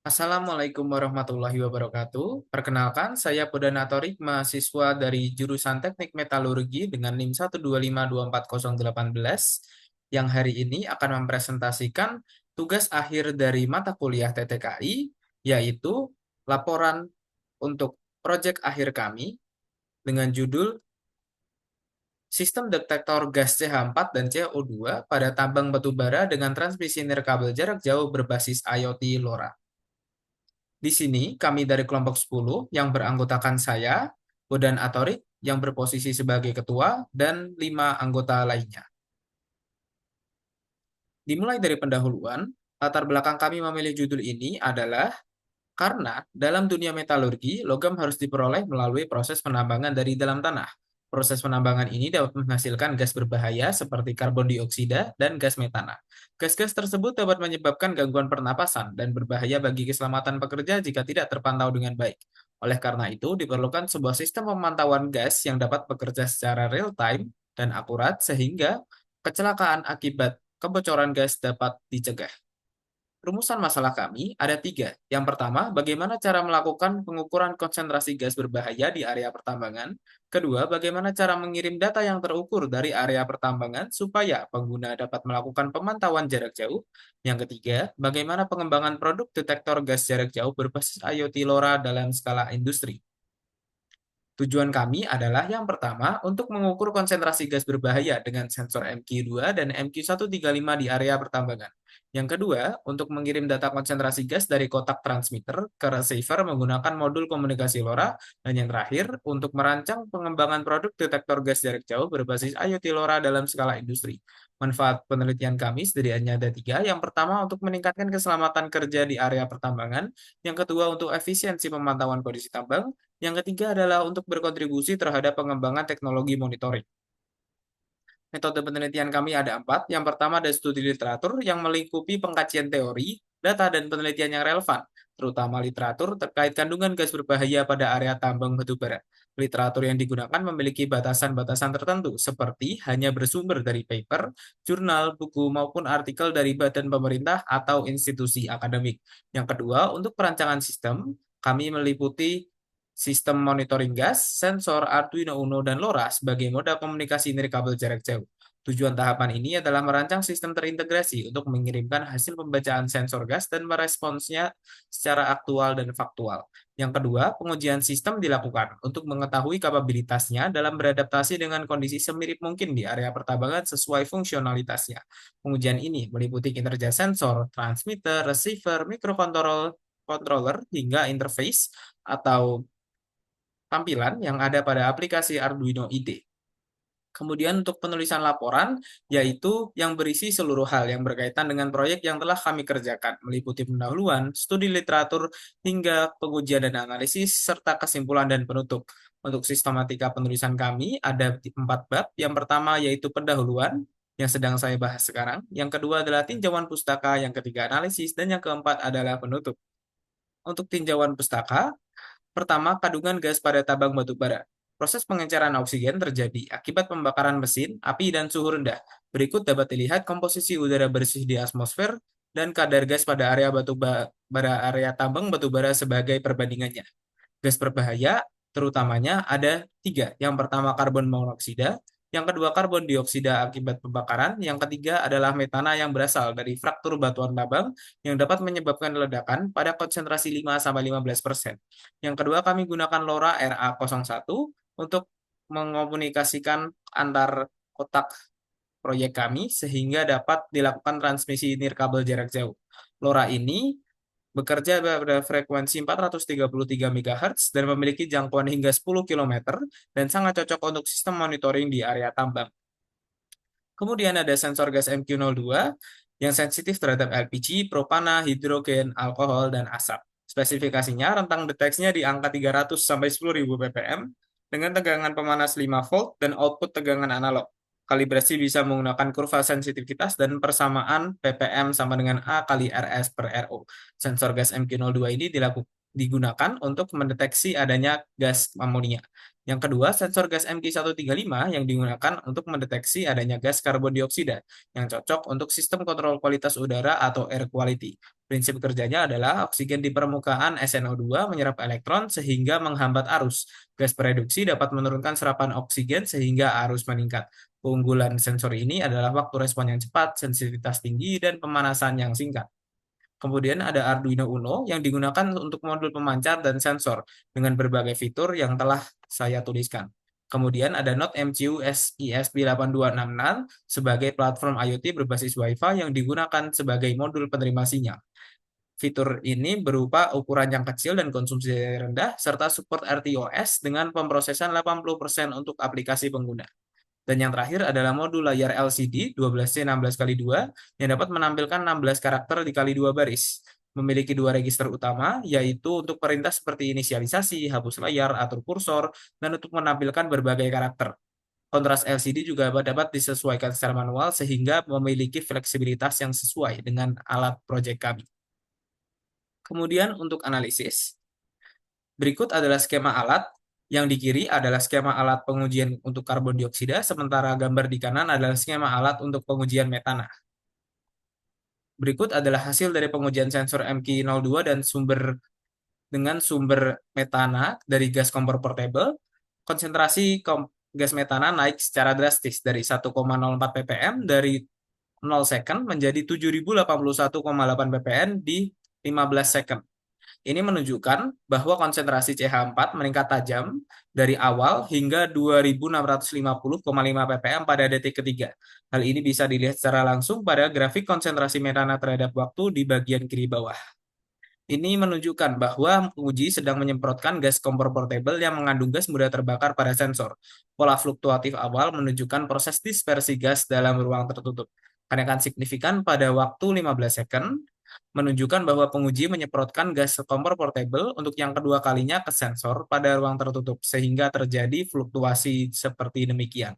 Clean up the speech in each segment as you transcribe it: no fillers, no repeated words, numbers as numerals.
Assalamualaikum warahmatullahi wabarakatuh. Perkenalkan, saya Podanatorik, mahasiswa dari jurusan Teknik Metalurgi dengan NIM 125240818 yang hari ini akan mempresentasikan tugas akhir dari mata kuliah TTKI, yaitu laporan untuk proyek akhir kami dengan judul Sistem Detektor Gas CH4 dan CO2 pada tambang batubara dengan transmisi nirkabel jarak jauh berbasis IoT LoRa. Di sini kami dari kelompok 10 yang beranggotakan saya, Bodan Atorik yang berposisi sebagai ketua, dan 5 anggota lainnya. Dimulai dari pendahuluan, latar belakang kami memilih judul ini adalah karena dalam dunia metalurgi, logam harus diperoleh melalui proses penambangan dari dalam tanah. Proses penambangan ini dapat menghasilkan gas berbahaya seperti karbon dioksida dan gas metana. Gas-gas tersebut dapat menyebabkan gangguan pernapasan dan berbahaya bagi keselamatan pekerja jika tidak terpantau dengan baik. Oleh karena itu, diperlukan sebuah sistem pemantauan gas yang dapat bekerja secara real-time dan akurat sehingga kecelakaan akibat kebocoran gas dapat dicegah. Rumusan masalah kami ada tiga. Yang pertama, bagaimana cara melakukan pengukuran konsentrasi gas berbahaya di area pertambangan. Kedua, bagaimana cara mengirim data yang terukur dari area pertambangan supaya pengguna dapat melakukan pemantauan jarak jauh. Yang ketiga, bagaimana pengembangan produk detektor gas jarak jauh berbasis IoT LoRa dalam skala industri. Tujuan kami adalah yang pertama untuk mengukur konsentrasi gas berbahaya dengan sensor MQ2 dan MQ135 di area pertambangan. Yang kedua, untuk mengirim data konsentrasi gas dari kotak transmitter ke receiver menggunakan modul komunikasi LoRa. Dan yang terakhir, untuk merancang pengembangan produk detektor gas jarak jauh berbasis IoT LoRa dalam skala industri. Manfaat penelitian kami setidaknya ada tiga. Yang pertama, untuk meningkatkan keselamatan kerja di area pertambangan. Yang kedua, untuk efisiensi pemantauan kondisi tambang. Yang ketiga adalah untuk berkontribusi terhadap pengembangan teknologi monitoring. Metode penelitian kami ada empat. Yang pertama ada studi literatur yang melingkupi pengkajian teori, data, dan penelitian yang relevan, terutama literatur terkait kandungan gas berbahaya pada area tambang batubara. Literatur yang digunakan memiliki batasan-batasan tertentu, seperti hanya bersumber dari paper, jurnal, buku, maupun artikel dari badan pemerintah atau institusi akademik. Yang kedua, untuk perancangan sistem, kami meliputi sistem monitoring gas, sensor, Arduino Uno, dan LoRa sebagai moda komunikasi nirkabel jarak jauh. Tujuan tahapan ini adalah merancang sistem terintegrasi untuk mengirimkan hasil pembacaan sensor gas dan meresponsnya secara aktual dan faktual. Yang kedua, pengujian sistem dilakukan untuk mengetahui kapabilitasnya dalam beradaptasi dengan kondisi semirip mungkin di area pertambangan sesuai fungsionalitasnya. Pengujian ini meliputi kinerja sensor, transmitter, receiver, controller, hingga interface atau tampilan yang ada pada aplikasi Arduino IDE. Kemudian untuk penulisan laporan, yaitu yang berisi seluruh hal yang berkaitan dengan proyek yang telah kami kerjakan, meliputi pendahuluan, studi literatur, hingga pengujian dan analisis, serta kesimpulan dan penutup. Untuk sistematika penulisan kami ada 4 bab. Yang pertama yaitu pendahuluan, yang sedang saya bahas sekarang. Yang kedua adalah tinjauan pustaka, yang ketiga analisis, dan yang keempat adalah penutup. Untuk tinjauan pustaka, pertama, kandungan gas pada tabang batubara. Proses pengenceran oksigen terjadi akibat pembakaran mesin, api, dan suhu rendah. Berikut dapat dilihat komposisi udara bersih di atmosfer dan kadar gas pada area tambang batubara sebagai perbandingannya. Gas berbahaya terutamanya ada tiga. Yang pertama karbon monoksida, yang kedua karbon dioksida akibat pembakaran, yang ketiga adalah metana yang berasal dari fraktur batuan tambang yang dapat menyebabkan ledakan pada konsentrasi 5-15%. Yang kedua kami gunakan LoRa RA01 untuk mengomunikasikan antar kotak proyek kami sehingga dapat dilakukan transmisi nirkabel jarak jauh. LoRa ini bekerja pada frekuensi 433 MHz dan memiliki jangkauan hingga 10 km dan sangat cocok untuk sistem monitoring di area tambang. Kemudian ada sensor gas MQ02 yang sensitif terhadap LPG, propana, hidrogen, alkohol, dan asap. Spesifikasinya rentang deteksinya di angka 300 sampai 10.000 ppm dengan tegangan pemanas 5 volt dan output tegangan analog. Kalibrasi bisa menggunakan kurva sensitivitas dan persamaan ppm sama dengan A kali RS per RO. Sensor gas MQ02 ini digunakan untuk mendeteksi adanya gas amonia. Yang kedua, sensor gas MQ135 yang digunakan untuk mendeteksi adanya gas karbon dioksida yang cocok untuk sistem kontrol kualitas udara atau air quality. Prinsip kerjanya adalah oksigen di permukaan SnO2 menyerap elektron sehingga menghambat arus. Gas reduksi dapat menurunkan serapan oksigen sehingga arus meningkat. Keunggulan sensor ini adalah waktu respon yang cepat, sensitivitas tinggi, dan pemanasan yang singkat. Kemudian ada Arduino Uno yang digunakan untuk modul pemancar dan sensor dengan berbagai fitur yang telah saya tuliskan. Kemudian ada Node MCU SISP8266 sebagai platform IoT berbasis Wi-Fi yang digunakan sebagai modul penerima sinyal. Fitur ini berupa ukuran yang kecil dan konsumsi rendah, serta support RTOS dengan pemrosesan 80% untuk aplikasi pengguna. Dan yang terakhir adalah modul layar LCD 12C16x2 yang dapat menampilkan 16 karakter dikali 2 baris. Memiliki dua register utama, yaitu untuk perintah seperti inisialisasi, hapus layar, atur kursor, dan untuk menampilkan berbagai karakter. Kontras LCD juga dapat disesuaikan secara manual sehingga memiliki fleksibilitas yang sesuai dengan alat proyek kami. Kemudian untuk analisis, berikut adalah skema alat. Yang di kiri adalah skema alat pengujian untuk karbon dioksida, sementara gambar di kanan adalah skema alat untuk pengujian metana. Berikut adalah hasil dari pengujian sensor MQ-02 dan sumber metana dari gas kompor portable. Konsentrasi gas metana naik secara drastis dari 1,04 ppm dari 0 second menjadi 7.081,8 ppm di 15 second. Ini menunjukkan bahwa konsentrasi CH4 meningkat tajam dari awal hingga 2.650,5 ppm pada detik ketiga. Hal ini bisa dilihat secara langsung pada grafik konsentrasi metana terhadap waktu di bagian kiri bawah. Ini menunjukkan bahwa penguji sedang menyemprotkan gas kompor portable yang mengandung gas mudah terbakar pada sensor. Pola fluktuatif awal menunjukkan proses dispersi gas dalam ruang tertutup. Kenaikan signifikan pada waktu 15 second menunjukkan bahwa penguji menyemprotkan gas kompor portable untuk yang kedua kalinya ke sensor pada ruang tertutup, sehingga terjadi fluktuasi seperti demikian.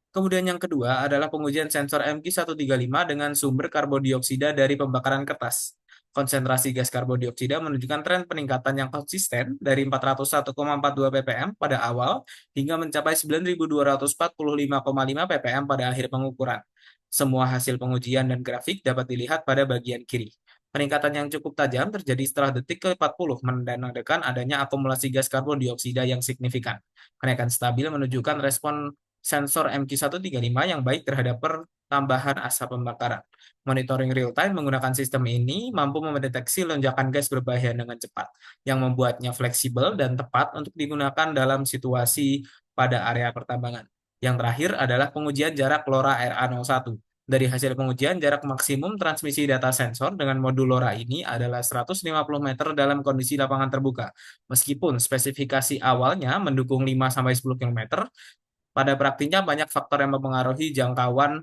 Kemudian yang kedua adalah pengujian sensor MQ135 dengan sumber karbon dioksida dari pembakaran kertas. Konsentrasi gas karbon dioksida menunjukkan tren peningkatan yang konsisten dari 401,42 ppm pada awal hingga mencapai 9.245,5 ppm pada akhir pengukuran. Semua hasil pengujian dan grafik dapat dilihat pada bagian kiri. Peningkatan yang cukup tajam terjadi setelah detik ke-40 menandakan adanya akumulasi gas karbon dioksida yang signifikan. Kenaikan stabil menunjukkan respon sensor MQ135 yang baik terhadap pertambahan asap pembakaran. Monitoring real-time menggunakan sistem ini mampu mendeteksi lonjakan gas berbahaya dengan cepat, yang membuatnya fleksibel dan tepat untuk digunakan dalam situasi pada area pertambangan. Yang terakhir adalah pengujian jarak LoRa RA01. Dari hasil pengujian, jarak maksimum transmisi data sensor dengan modul LoRa ini adalah 150 meter dalam kondisi lapangan terbuka. Meskipun spesifikasi awalnya mendukung 5-10 km, pada praktiknya banyak faktor yang mempengaruhi jangkauan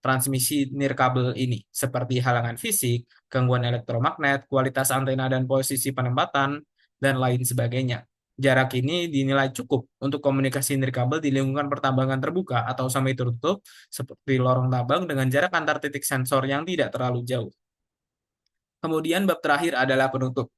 transmisi nirkabel ini, seperti halangan fisik, gangguan elektromagnet, kualitas antena dan posisi penempatan, dan lain sebagainya. Jarak ini dinilai cukup untuk komunikasi nirkabel di lingkungan pertambangan terbuka atau semi tertutup, seperti lorong tambang dengan jarak antar titik sensor yang tidak terlalu jauh. Kemudian bab terakhir adalah penutup.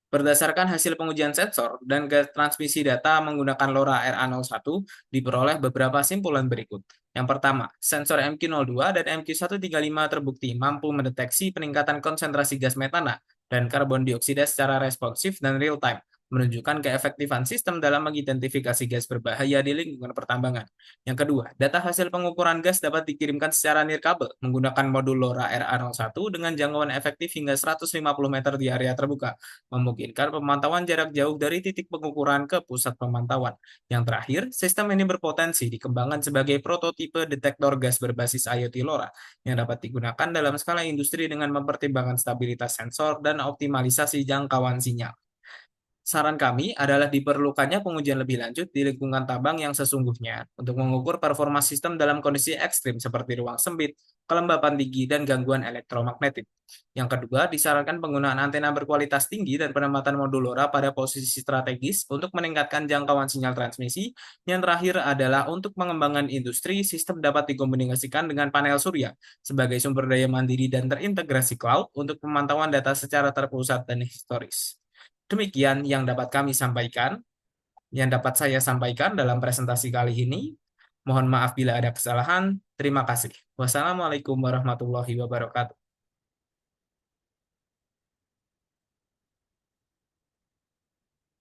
Berdasarkan hasil pengujian sensor dan transmisi data menggunakan LoRa RA01, diperoleh beberapa simpulan berikut. Yang pertama, sensor MQ02 dan MQ135 terbukti mampu mendeteksi peningkatan konsentrasi gas metana dan karbon dioksida secara responsif dan real-time, menunjukkan keefektifan sistem dalam mengidentifikasi gas berbahaya di lingkungan pertambangan. Yang kedua, data hasil pengukuran gas dapat dikirimkan secara nirkabel menggunakan modul LoRa RA01 dengan jangkauan efektif hingga 150 meter di area terbuka, memungkinkan pemantauan jarak jauh dari titik pengukuran ke pusat pemantauan. Yang terakhir, sistem ini berpotensi dikembangkan sebagai prototipe detektor gas berbasis IoT LoRa yang dapat digunakan dalam skala industri dengan mempertimbangkan stabilitas sensor dan optimalisasi jangkauan sinyal. Saran kami adalah diperlukannya pengujian lebih lanjut di lingkungan tambang yang sesungguhnya untuk mengukur performa sistem dalam kondisi ekstrim seperti ruang sempit, kelembapan tinggi, dan gangguan elektromagnetik. Yang kedua, disarankan penggunaan antena berkualitas tinggi dan penempatan modul LoRa pada posisi strategis untuk meningkatkan jangkauan sinyal transmisi. Yang terakhir adalah untuk mengembangkan industri, sistem dapat dikomunikasikan dengan panel surya sebagai sumber daya mandiri dan terintegrasi cloud untuk pemantauan data secara terpusat dan historis. Demikian yang dapat kami sampaikan, yang dapat saya sampaikan dalam presentasi kali ini. Mohon maaf bila ada kesalahan. Terima kasih. Wassalamualaikum warahmatullahi wabarakatuh.